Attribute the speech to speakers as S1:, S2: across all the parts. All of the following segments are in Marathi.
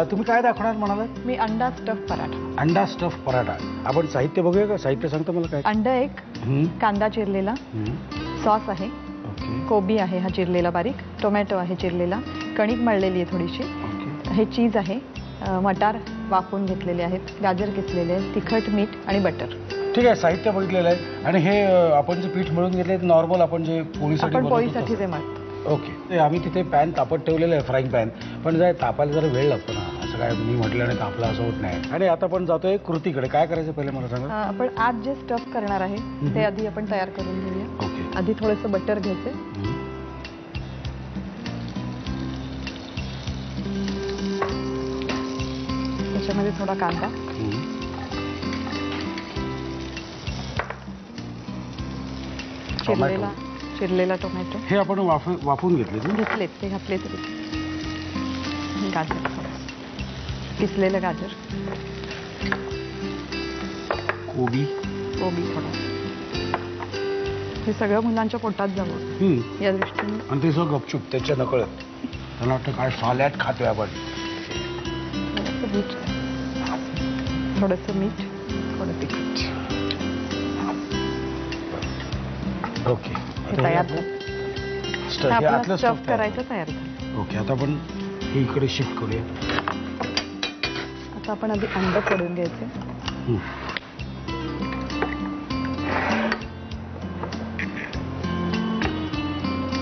S1: तुम्ही काय दाखवणार म्हणालात?
S2: मी अंडा स्टफ पराठा.
S1: अंडा स्टफ पराठा. आपण साहित्य बघूया का? साहित्य सांगतो मला काय?
S2: अंडा एक, कांदा चिरलेला, सॉस आहे, कोबी आहे हा चिरलेला बारीक, टोमॅटो आहे चिरलेला, कणिक मळलेली आहे थोडीशी, हे चीज आहे, मटार वाफवून घेतलेले आहेत, गाजर किसलेले आहे, तिखट, मीठ आणि बटर.
S1: ठीक आहे, साहित्य बघितलेलं आहे. आणि हे आपण जे पीठ मिळून घेतले नॉर्मल आपण जे पोळीसाठी
S2: जे मळतो.
S1: ओके. आम्ही तिथे पॅन तापत ठेवलेलं आहे, फ्राईंग पॅन. पण जर तापायला जरा वेळ लागतो ना, असं काय मी म्हटलं नाही तापला असं होत नाही. आणि आता आपण जातोय कृतीकडे. काय करायचं पहिले मला सांगा.
S2: आपण आज जे स्टफ करणार आहे ते आधी आपण तयार करून घेऊया.
S1: ओके.
S2: आधी थोडंसं बटर घ्यायचं, त्याच्यामध्ये थोडा कांदा, चिरलेला टोमॅटो,
S1: हे आपण वाफवून घेतले
S2: ते घातले तरी, गाजर, किसलेलं गाजर,
S1: कोबी
S2: थोडं. हे सगळं मुलांच्या पोटात जावं या दृष्टीने.
S1: आणि ते सगळं गपचूप त्याच्या नकळत. त्यांना वाटतं काय सॅलड खातोय आपण.
S2: थोडंसं मीठ, थोडं तिखट.
S1: ओके.
S2: हे तयार झालं. आपलं स्टफ करायचं तयार झालं.
S1: ओके. आता आपण हे इकडे शिफ्ट करूया.
S2: आता आपण आधी अंड फोडून घ्यायचे.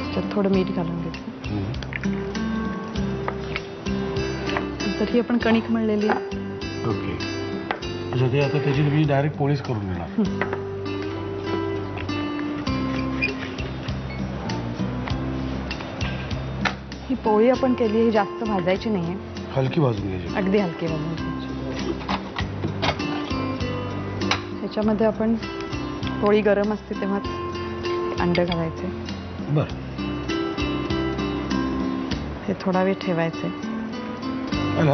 S2: त्याच्यात थोडं मीठ घालून घ्यायचं. तर ही आपण कणिक मळलेली आहे.
S1: ओके. अच्छा, ते आता त्याची तुम्ही डायरेक्ट पोळीच करून घेणार.
S2: ही पोळी आपण केली, ही जास्त भाजायची नाहीये,
S1: हलकी भाजून घ्यायची.
S2: अगदी हलकी भाजून घ्यायची. त्याच्यामध्ये आपण पोळी गरम असते तेव्हाच अंडे घालायचे.
S1: बर.
S2: हे थोडा वेळ ठेवायचे.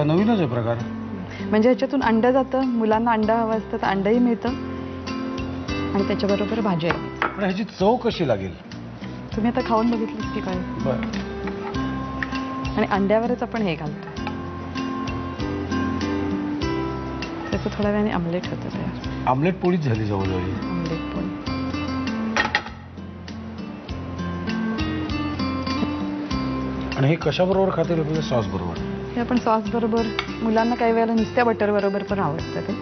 S1: नवीनच आहे प्रकार.
S2: म्हणजे ह्याच्यातून अंडं जातं, मुलांना अंडा हवं असतं तर अंडही मिळतं आणि त्याच्याबरोबर भाजी आहे.
S1: पण ह्याची चव कशी लागेल?
S2: तुम्ही आता खाऊन बघितलीस की काय?
S1: बर.
S2: आणि अंड्यावरच आपण हे घालतो. त्याचं थोड्या वेळाने आमलेट होतं तयार.
S1: आमलेट पोळीच झाली जवळजवळ.
S2: आमलेट पोळी.
S1: आणि हे कशाबरोबर खाते लोक? सॉस बरोबर.
S2: हे आपण सॉस बरोबर, मुलांना काही वेळेला नुसत्या बटर बरोबर पण आवडतं ते.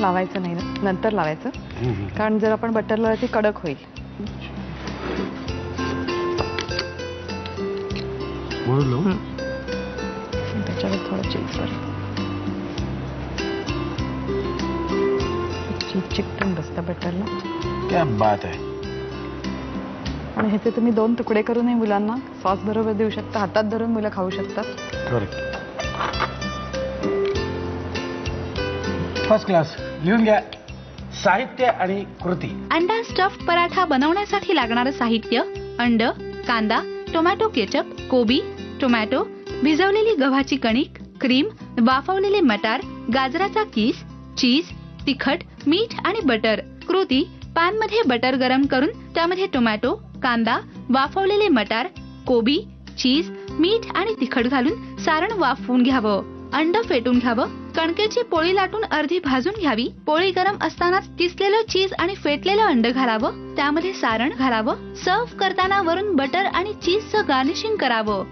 S2: लावायचं नाही, नंतर लावायचं, कारण जर आपण बटर लावलं ती कडक होईल. त्याच्यावर थोडं चीज वर. चीज चिकटून बसतं बटरला.
S1: क्या बात आहे.
S2: आणि ह्याचे तुम्ही 2 तुकडे करूनही मुलांना सॉस बरोबर देऊ शकता. हातात धरून मुलं खाऊ शकतात.
S1: First class. लिहून घ्या साहित्य आणि कृती.
S3: अंडा स्टफ पराठा बनवण्यासाठी लागणारं साहित्य: अंड, कांदा, टोमॅटो केचप, कोबी, टोमॅटो, भिजवलेली गव्हाची कणिक, क्रीम, वाफवलेले मटार, गाजराचा किस, चीज, तिखट, मीठ आणि बटर. कृती: पॅन मध्ये बटर गरम करून त्यामध्ये टोमॅटो, कांदा, वाफवलेले मटार, कोबी, चीज, मीठ आणि तिखट घालून सारण वाफवून घ्यावं. अंड फेटून घ्यावं. कणकेची पोळी लाटून अर्धी भाजून घ्यावी. पोळी गरम असतानाच किसलेलं चीज आणि फेटलेलं अंड घालावं. त्यामध्ये सारण घालावं. सर्व्ह करताना वरून बटर आणि चीजचं गार्निशिंग करावं.